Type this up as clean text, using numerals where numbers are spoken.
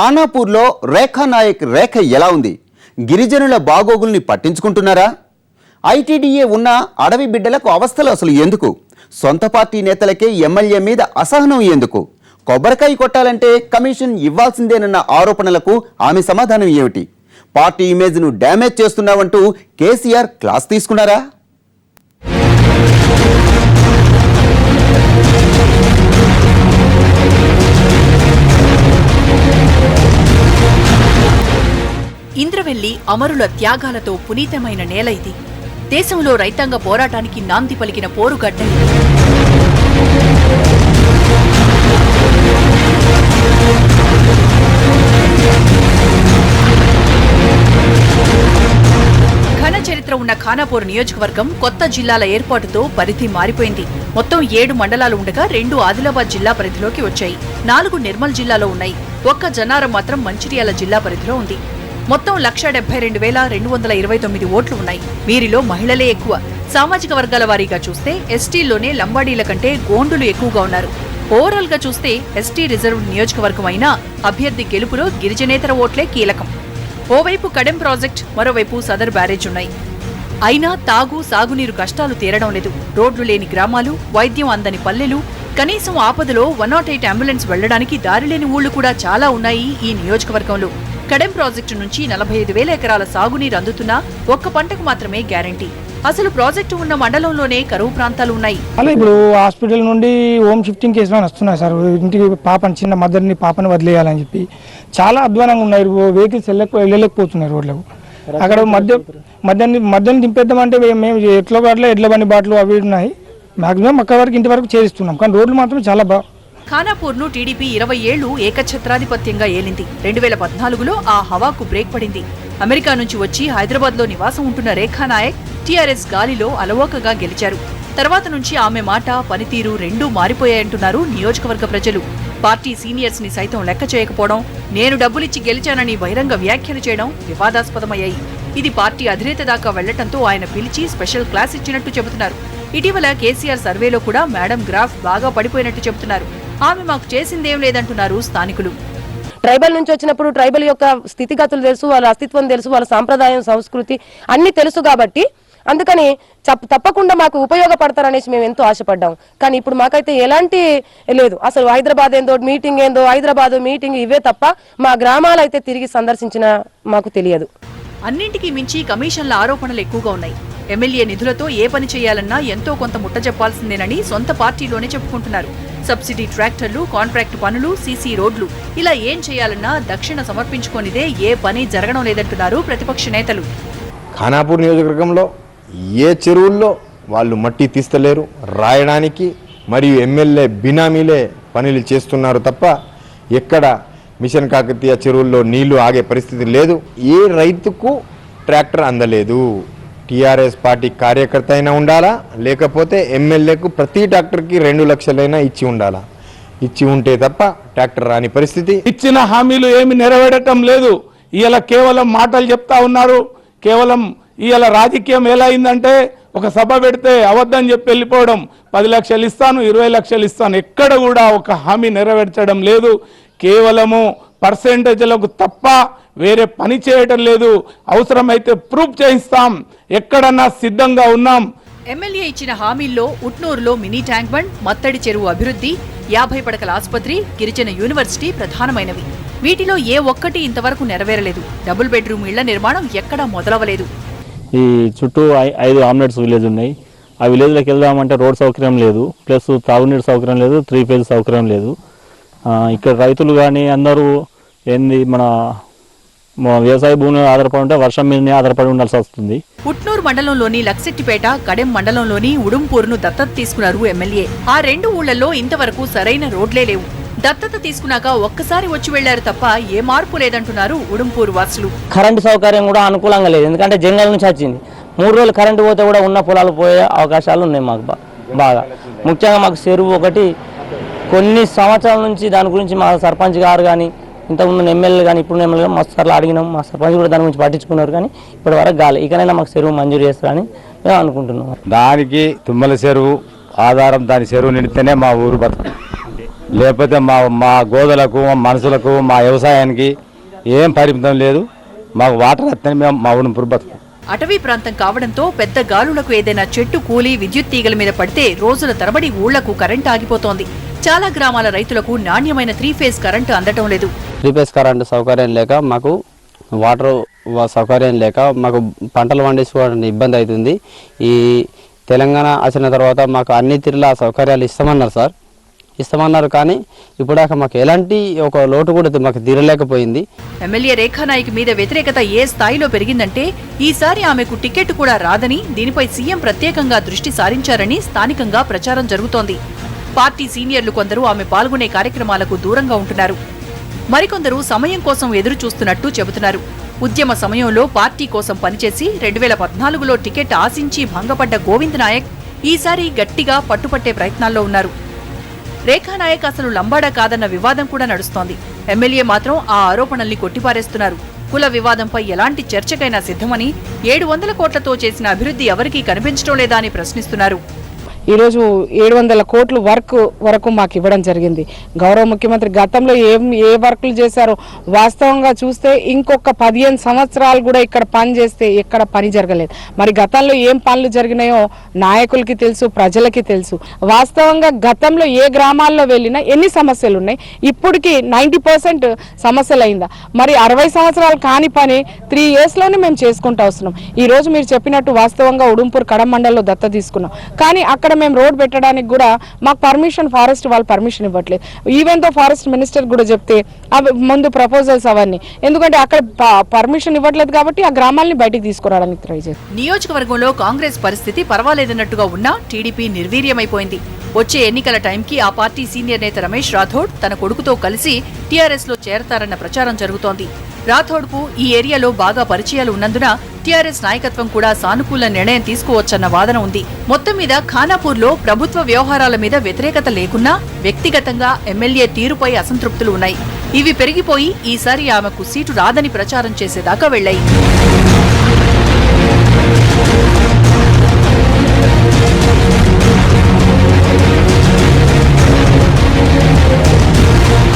ఖానాపూర్లో రేఖా నాయక్ రేఖ ఎలా ఉంది? గిరిజనుల బాగోగుల్ని పట్టించుకుంటున్నారా? ఐటీడీఏ ఉన్న అడవి బిడ్డలకు అవస్థలు అసలు ఎందుకు? సొంత పార్టీ నేతలకే ఎమ్మెల్యే మీద అసహనం ఎందుకు? కొబ్బరికాయ కొట్టాలంటే కమిషన్ ఇవ్వాల్సిందేనన్న ఆరోపణలకు ఆమె సమాధానం ఏమిటి? పార్టీ ఇమేజ్ను డ్యామేజ్ చేస్తున్నావంటూ కేసీఆర్ క్లాస్ తీసుకున్నారా? ఇంద్రవెల్లి అమరుల త్యాగాలతో పునీతమైన నేల ఇది. దేశంలో రైతాంగ పోరాటానికి నాంది పలికిన పోరుగడ్డ ఇది. ఘన చరిత్ర ఉన్న ఖానాపూర్ నియోజకవర్గం కొత్త జిల్లాల ఏర్పాటుతో పరిధి మారిపోయింది. మొత్తం 7 మండలాలు ఉండగా 2 ఆదిలాబాద్ జిల్లా పరిధిలోకి వచ్చాయి. 4 నిర్మల్ జిల్లాలో ఉన్నాయి. ఒక్క జనారం మాత్రం మంచిర్యాల జిల్లా పరిధిలో ఉంది. మొత్తం 1,72,229 ఓట్లు ఉన్నాయి. వీరిలో మహిళలే ఎక్కువ. సామాజిక వర్గాల వారీగా చూస్తే ఎస్టీల్లోనే లంబాడీల కంటే గోండులు ఎక్కువగా ఉన్నారు. ఓవరాల్ గా చూస్తే ఎస్టీ రిజర్వ్ నియోజకవర్గం అయినా అభ్యర్థి గెలుపులో గిరిజనేతర ఓట్లే కీలకం. ఓవైపు కడెం ప్రాజెక్ట్, మరోవైపు సదర్ బ్యారేజ్ ఉన్నాయి. అయినా తాగు సాగునీరు కష్టాలు తీరడం లేదు. రోడ్లు లేని గ్రామాలు, వైద్యం అందని పల్లెలు, కనీసం ఆపదలో 108 అంబులెన్స్ వెళ్లడానికి దారిలేని ఊళ్లు కూడా చాలా ఉన్నాయి ఈ నియోజకవర్గంలో. కడెం ప్రాజెక్టు నుంచి 45,000 ఎకరాల సాగునీరు అందుతున్నా ఒక్క పంటకు మాత్రమే గ్యారంటీ. అసలు ప్రాజెక్టు ఉన్న మండలంలోనే కరువు ప్రాంతాలు ఉన్నాయి. అలా ఇప్పుడు హాస్పిటల్ నుండి హోమ్ షిఫ్టింగ్ కేసులు వస్తున్నాయి సార్. ఇంటికి పాపని, చిన్న మదర్ని పాపని వదిలేయాలని చెప్పి చాలా అధ్వానంగా ఉన్నాయి. వెహికల్స్ వెళ్ళలేకపోతున్నాయి రోడ్లకు. అక్కడ మధ్యాహ్నం దింపేద్దామంటే మేము ఎట్లా అట్లా ఎడ్ల బండి బాటలు అవి ఉన్నాయి. మాక్సిమం అక్కడ వరకు ఇంటి వరకు చేయిస్తున్నాం, కానీ రోడ్లు మాత్రం చాలా బాగా. ఖానాపూర్ను టీడీపీ 20 ఏళ్లు ఏకఛత్రాధిపత్యంగా ఏలింది. 2014లో ఆ హవాకు బ్రేక్ పడింది. అమెరికా నుంచి వచ్చి హైదరాబాద్లో నివాసం ఉంటున్న రేఖా నాయక్ టీఆర్ఎస్ గాలిలో అలవోకగా గెలిచారు. తర్వాత నుంచి ఆమె మాట, పనితీరు రెండూ మారిపోయాయంటున్నారు నియోజకవర్గ ప్రజలు. పార్టీ సీనియర్స్ ని సైతం లెక్క చేయకపోవడం, నేను డబ్బులిచ్చి గెలిచానని బహిరంగ వ్యాఖ్యలు చేయడం వివాదాస్పదమయ్యాయి. ఇది పార్టీ అధినేత దాకా వెళ్లటంతో ఆయన పిలిచి స్పెషల్ క్లాస్ ఇచ్చినట్టు చెబుతున్నారు. ఇటీవల కేసీఆర్ సర్వేలో కూడా మేడం గ్రాఫ్ బాగా పడిపోయినట్టు చెబుతున్నారు. ఆమె మాకు చేసిందేం లేదంటున్నారు స్థానికులు. ట్రైబల్ నుంచి వచ్చినప్పుడు ట్రైబల్ యొక్క స్థితిగతులు తెలుసు, వాళ్ళ అస్తిత్వం తెలుసు, వాళ్ళ సాంప్రదాయం, సంస్కృతి అన్ని తెలుసు కాబట్టి అందుకని తప్పకుండా మాకు ఉపయోగపడతారనేసి మేము ఎంతో ఆశపడ్డాం. కానీ ఇప్పుడు మాకైతే ఎలాంటి లేదు. అసలు హైదరాబాద్ ఏందో హైదరాబాద్ మీటింగ్ ఇవే తప్ప మా గ్రామాలు అయితే తిరిగి సందర్శించిన మాకు తెలియదు. అన్నింటికీ మించి కమిషన్ల ఆరోపణలు ఎక్కువగా ఉన్నాయి. ఎమ్మెల్యే నిధులతో ఏ పని చేయాలన్నా ఎంతో కొంత ముట్ట చెప్పాల్సిందేనని సొంత పార్టీలోనే చెప్పుకుంటున్నారు. సబ్సిడీ ట్రాక్టర్లు, కాంట్రాక్టు పనులు, సీసీ రోడ్లు, ఇలా ఏం చేయాలన్నా దక్షిణ సమర్పించుకొనిదే ఏ పని జరగడం లేదంటున్నారు ప్రతిపక్ష నేతలు. ఖానాపూర్ నియోజకవర్గంలో ఏ చెరువుల్లో వాళ్ళు మట్టి తీస్తలేరు, రాయడానికి మరియు ఎమ్మెల్యే బినామీలే పనులు చేస్తున్నారు తప్ప ఎక్కడ మిషన్ కాకతీయ చెరువుల్లో నీళ్లు ఆగే పరిస్థితి లేదు. ఏ రైతుకు ట్రాక్టర్ అందలేదు. టీఆర్ఎస్ పార్టీ కార్యకర్త అయినా ఉండాలా, లేకపోతే ఎమ్మెల్యేకు ప్రతి ట్రాక్టర్కి 2 లక్షలైనా ఇచ్చి ఉండాలా. ఇచ్చి ఉంటే తప్ప ట్రాక్టర్ రాని పరిస్థితి. ఇచ్చిన హామీలు ఏమి నెరవేరటం లేదు. ఇవాళ కేవలం మాటలు చెప్తా ఉన్నారు. కేవలం ఇవాళ రాజకీయం ఎలా అయిందంటే ఒక సభ పెడితే అబద్ధం చెప్పి వెళ్ళిపోవడం. 10 లక్షలు ఇస్తాను, 20 లక్షలు ఇస్తాను, ఎక్కడ కూడా ఒక హామీ నెరవేర్చడం లేదు. కేవలము పర్సెంటేజ్లకు తప్ప వేరే పని చేయటం లేదు. అవసరమైతే ప్రూఫ్ చేయిస్తాం, ఎక్కడన్నా సిద్ధంగా ఉన్నాం. ఎమ్మెల్యే ఇచ్చిన హామీల్లో ఉట్నూరులో మినీ ట్యాంక్ బండ్, మత్తడి చెరువు అభివృద్ధి, 50 పడకల ఆసుపత్రి, గిరిజన యూనివర్సిటీ ప్రధానమైనవి. వీటిలో ఏ ఒక్కటి ఇంతవరకు నెరవేరలేదు. డబుల్ బెడ్రూమ్ ఇళ్ల నిర్మాణం ఎక్కడా మొదలవలేదు. ఈ చుట్టూ 5 ఆమ్లెట్స్ విలేజ్ ఉన్నాయి. ఆ విలేజ్లోకి వెళ్దామంటే రోడ్ సౌకర్యం లేదు, ప్లస్ తాగునీరు సౌకర్యం లేదు, 3 ఫేజ్ సౌకర్యం లేదు. ఇక్కడ రైతులు కానీ అందరూ మన వ్యవసాయ భూములు ఆధారపడి ఉంటే వర్షం మీదనే ఆధారపడి ఉండాల్సి వస్తుంది. ఉట్నూరు మండలంలోని లక్సెట్టిపేట, కడెం మండలంలోని ఉడుంపూరును దత్తత తీసుకున్నారు ఎమ్మెల్యే. ఆ 2 ఊళ్లలో ఇంతవరకు సరైన రోడ్లే లేవు. దత్తత తీసుకున్నాక ఒక్కసారి వచ్చి వెళ్లారు తప్ప ఏ మార్పు లేదంటున్నారు ఉడుంపూరు వాసులు. కరెంటు సౌకర్యం కూడా అనుకూలంగా లేదు. ఎందుకంటే జంగల్ నుంచి వచ్చింది. 3 రోజులు కరెంటు పోతే కూడా ఉన్న పొలాలు పోయే అవకాశాలు ఉన్నాయి మాకు బాగా. ముఖ్యంగా మాకు చెరువు ఒకటి కొన్ని సంవత్సరాల నుంచి దాని గురించి మా సర్పంచ్ గారు కానీ, ఇంతకుముందు ఎమ్మెల్యే కానీ, ఇప్పుడు ఎమ్మెల్యే కానీ మస్తు సార్లు అడిగినాం. మా సర్పంచ్ కూడా దాని గురించి పట్టించుకున్నారు, కానీ ఇప్పటి వరకు గాలి. ఇకనైనా మాకు చెరువు మంజూరు చేస్తారని మేము అనుకుంటున్నాం. దానికి తుమ్మల చెరువు ఆధారం, దాని చెరువు నిండితేనే మా ఊరు బతుకు. లేకపోతే మా గోదలకు మా మనుషులకు మా వ్యవసాయానికి ఏం పరిమితం లేదు. మాకు వాటర్ వస్తేనే మేము మా ఊరిని పురుబతుకు. అటవీ ప్రాంతం కావడంతో పెద్ద గాలులకు ఏదైనా చెట్టు కూలి విద్యుత్ తీగల మీద పడితే రోజుల తరబడి ఊళ్లకు కరెంటు ఆగిపోతోంది. చాలా గ్రామాల రైతులకు నాణ్యమైన 3 ఫేజ్ కరెంటు అందటం లేదు. 3 ఫేజ్ కరెంటు సౌకర్యం లేక మాకు వాటర్ సౌకర్యం లేక మాకు పంటలు పండించుకోవడానికి ఇబ్బంది అవుతుంది. ఈ తెలంగాణ వచ్చిన తర్వాత మాకు అన్ని తీరుల సౌకర్యాలు ఇస్తామన్నారు సార్, ఇస్తామన్నారు. కానీ ఇప్పుడు మాకు ఎలాంటి ఒక లోటు కూడా మాకు తీరలేకపోయింది. ఎమ్మెల్యే రేఖానాయక్ మీద వ్యతిరేకత ఏ స్థాయిలో పెరిగిందంటే ఈసారి ఆమెకు టికెట్ కూడా రాదని, దీనిపై సీఎం ప్రత్యేకంగా దృష్టి సారించారని స్థానికంగా ప్రచారం జరుగుతోంది. పార్టీ సీనియర్లు కొందరు ఆమె పాల్గొనే కార్యక్రమాలకు దూరంగా ఉంటున్నారు. మరికొందరు సమయం కోసం ఎదురు చూస్తున్నట్టు చెబుతున్నారు. ఉద్యమ సమయంలో పార్టీ కోసం పనిచేసి 2014లో టికెట్ ఆశించి భంగపడ్డ గోవింద్ నాయక్ ఈసారి గట్టిగా పట్టుపట్టే ప్రయత్నాల్లో ఉన్నారు. రేఖానాయక్ అసలు లంబాడా కాదన్న వివాదం కూడా నడుస్తోంది. ఎమ్మెల్యే మాత్రం ఆ ఆరోపణల్ని కొట్టిపారేస్తున్నారు. కుల వివాదంపై ఎలాంటి చర్చకైనా సిద్ధమని, 700 కోట్లతో చేసిన అభివృద్ధి ఎవరికీ కనిపించడం లేదా అని ప్రశ్నిస్తున్నారు. ఈరోజు 700 కోట్ల వరకు మాకు ఇవ్వడం జరిగింది. గౌరవ ముఖ్యమంత్రి గతంలో ఏ వర్కులు చేశారో వాస్తవంగా చూస్తే ఇంకొక 15 సంవత్సరాలు కూడా ఇక్కడ పని చేస్తే ఎక్కడ పని జరగలేదు. మరి గతంలో ఏం పనులు జరిగినాయో నాయకులకి తెలుసు, ప్రజలకి తెలుసు. వాస్తవంగా గతంలో ఏ గ్రామాల్లో వెళ్ళినా ఎన్ని సమస్యలు ఉన్నాయి, ఇప్పటికి 90% సమస్యలు అయిందా? మరి 60 సంవత్సరాలు కాని పని 3 yearsలోనే మేము చేసుకుంటూ వస్తున్నాం. ఈ రోజు మీరు చెప్పినట్టు వాస్తవంగా ఉడుంపూర్ కడమ మండలంలో దత్త తీసుకున్నాం. కానీ అక్కడ మేము రోడ్ పెట్టడానికి కూడా మాకు పర్మిషన్, ఫారెస్ట్ వాళ్ళు పర్మిషన్ ఇవ్వట్లేదు. ఈవెన్ తో ఫారెస్ట్ మినిస్టర్ కూడా చెప్తే అవి ముందు ప్రపోజల్స్ అవన్నీ, ఎందుకంటే అక్కడ పర్మిషన్ ఇవ్వట్లేదు కాబట్టి ఆ గ్రామాలని బయటికి తీసుకురావడానికి ట్రై చేస్తారు. నియోజకవర్గంలో కాంగ్రెస్ పరిస్థితి పర్వాలేదన్నట్టుగా ఉన్నా టీడీపీ నిర్వీర్యమైపోయింది. వచ్చే ఎన్నికల టైంకి ఆ పార్టీ సీనియర్ నేత రమేష్ రాథోడ్ తన కొడుకుతో కలిసి టీఆర్ఎస్ లో చేరతారన్న ప్రచారం జరుగుతోంది. రాథోడ్ కు ఈ ఏరియాలో బాగా పరిచయాలు ఉన్నందున టీఆర్ఎస్ నాయకత్వం కూడా సానుకూల నిర్ణయం తీసుకోవచ్చన్న వాదన ఉంది. మొత్తం మీద ఖానాపూర్లో ప్రభుత్వ వ్యవహారాల మీద వ్యతిరేకత లేకున్నా వ్యక్తిగతంగా ఎమ్మెల్యే తీరుపై అసంతృప్తులు ఉన్నాయి. ఇవి పెరిగిపోయి ఈసారి ఆమెకు సీటు రాదని ప్రచారం చేసేదాకా వెళ్లాయి.